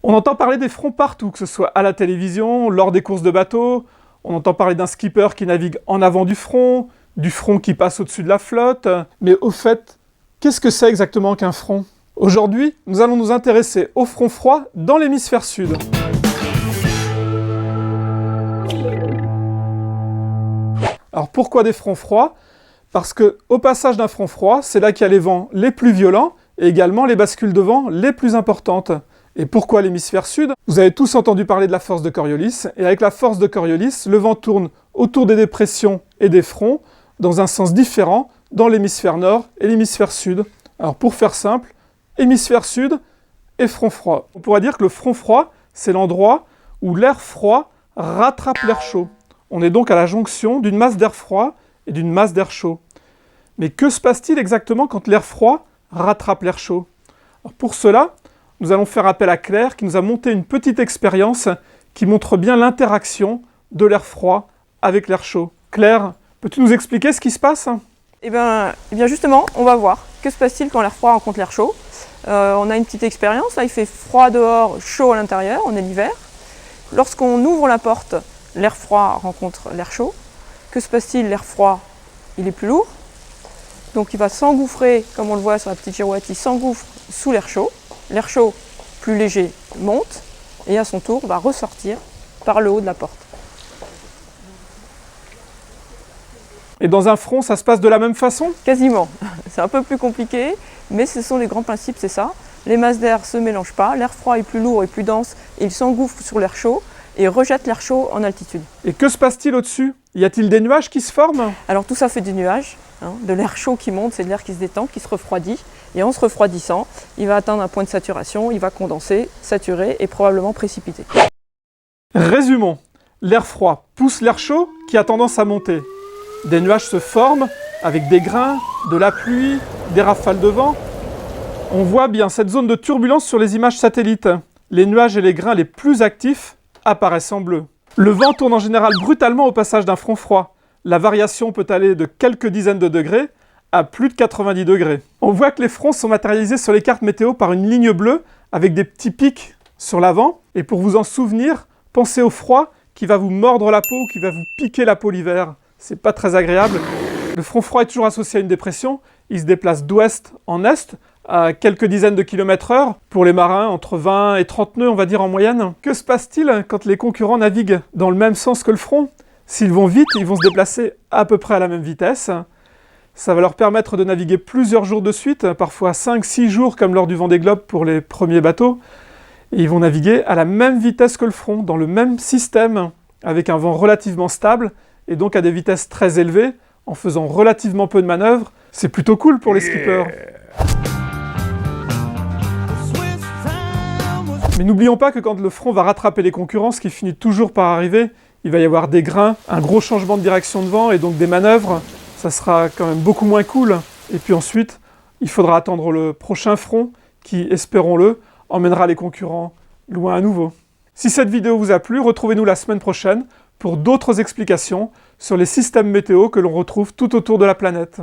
On entend parler des fronts partout, que ce soit à la télévision, lors des courses de bateaux, on entend parler d'un skipper qui navigue en avant du front qui passe au-dessus de la flotte, mais au fait, qu'est-ce que c'est exactement qu'un front? Aujourd'hui, nous allons nous intéresser au front froid dans l'hémisphère sud. Alors pourquoi des fronts froids? Parce qu'au passage d'un front froid, c'est là qu'il y a les vents les plus violents et également les bascules de vent les plus importantes. Et pourquoi l'hémisphère sud? Vous avez tous entendu parler de la force de Coriolis, et avec la force de Coriolis, le vent tourne autour des dépressions et des fronts dans un sens différent dans l'hémisphère nord et l'hémisphère sud. Alors pour faire simple, hémisphère sud et front froid. On pourrait dire que le front froid, c'est l'endroit où l'air froid rattrape l'air chaud. On est donc à la jonction d'une masse d'air froid et d'une masse d'air chaud. Mais que se passe-t-il exactement quand l'air froid rattrape l'air chaud? Alors pour cela, nous allons faire appel à Claire qui nous a monté une petite expérience qui montre bien l'interaction de l'air froid avec l'air chaud. Claire, peux-tu nous expliquer ce qui se passe? Eh bien justement, on va voir. Que se passe-t-il quand l'air froid rencontre l'air chaud? On a une petite expérience, là il fait froid dehors, chaud à l'intérieur, on est l'hiver. Lorsqu'on ouvre la porte, l'air froid rencontre l'air chaud. Que se passe-t-il? L'air froid, il est plus lourd. Donc il va s'engouffrer, comme on le voit sur la petite girouette, il s'engouffre sous l'air chaud. L'air chaud, plus léger, monte et à son tour va ressortir par le haut de la porte. Et dans un front, ça se passe de la même façon? Quasiment. C'est un peu plus compliqué, mais ce sont les grands principes, c'est ça. Les masses d'air ne se mélangent pas, l'air froid est plus lourd et plus dense, et il s'engouffre sur l'air chaud et rejette l'air chaud en altitude. Et que se passe-t-il au-dessus? Y a-t-il des nuages qui se forment? Alors tout ça fait des nuages, de l'air chaud qui monte, c'est de l'air qui se détend, qui se refroidit. Et en se refroidissant, il va atteindre un point de saturation, il va condenser, saturer et probablement précipiter. Résumons. L'air froid pousse l'air chaud qui a tendance à monter. Des nuages se forment avec des grains, de la pluie, des rafales de vent. On voit bien cette zone de turbulence sur les images satellites. Les nuages et les grains les plus actifs apparaissent en bleu. Le vent tourne en général brutalement au passage d'un front froid. La variation peut aller de quelques dizaines de degrés à plus de 90 degrés. On voit que les fronts sont matérialisés sur les cartes météo par une ligne bleue avec des petits pics sur l'avant. Et pour vous en souvenir, pensez au froid qui va vous mordre la peau ou qui va vous piquer la peau l'hiver. C'est pas très agréable. Le front froid est toujours associé à une dépression. Il se déplace d'ouest en est à quelques dizaines de kilomètres heure. Pour les marins, entre 20 et 30 nœuds, on va dire en moyenne. Que se passe-t-il quand les concurrents naviguent dans le même sens que le front? S'ils vont vite, ils vont se déplacer à peu près à la même vitesse. Ça va leur permettre de naviguer plusieurs jours de suite, parfois 5-6 jours comme lors du Vendée Globe pour les premiers bateaux. Et ils vont naviguer à la même vitesse que le front, dans le même système, avec un vent relativement stable, et donc à des vitesses très élevées, en faisant relativement peu de manœuvres. C'est plutôt cool pour les skippers. Mais n'oublions pas que quand le front va rattraper les concurrents, ce qui finit toujours par arriver, il va y avoir des grains, un gros changement de direction de vent et donc des manœuvres. Ça sera quand même beaucoup moins cool. Et puis ensuite, il faudra attendre le prochain front qui, espérons-le, emmènera les concurrents loin à nouveau. Si cette vidéo vous a plu, retrouvez-nous la semaine prochaine pour d'autres explications sur les systèmes météo que l'on retrouve tout autour de la planète.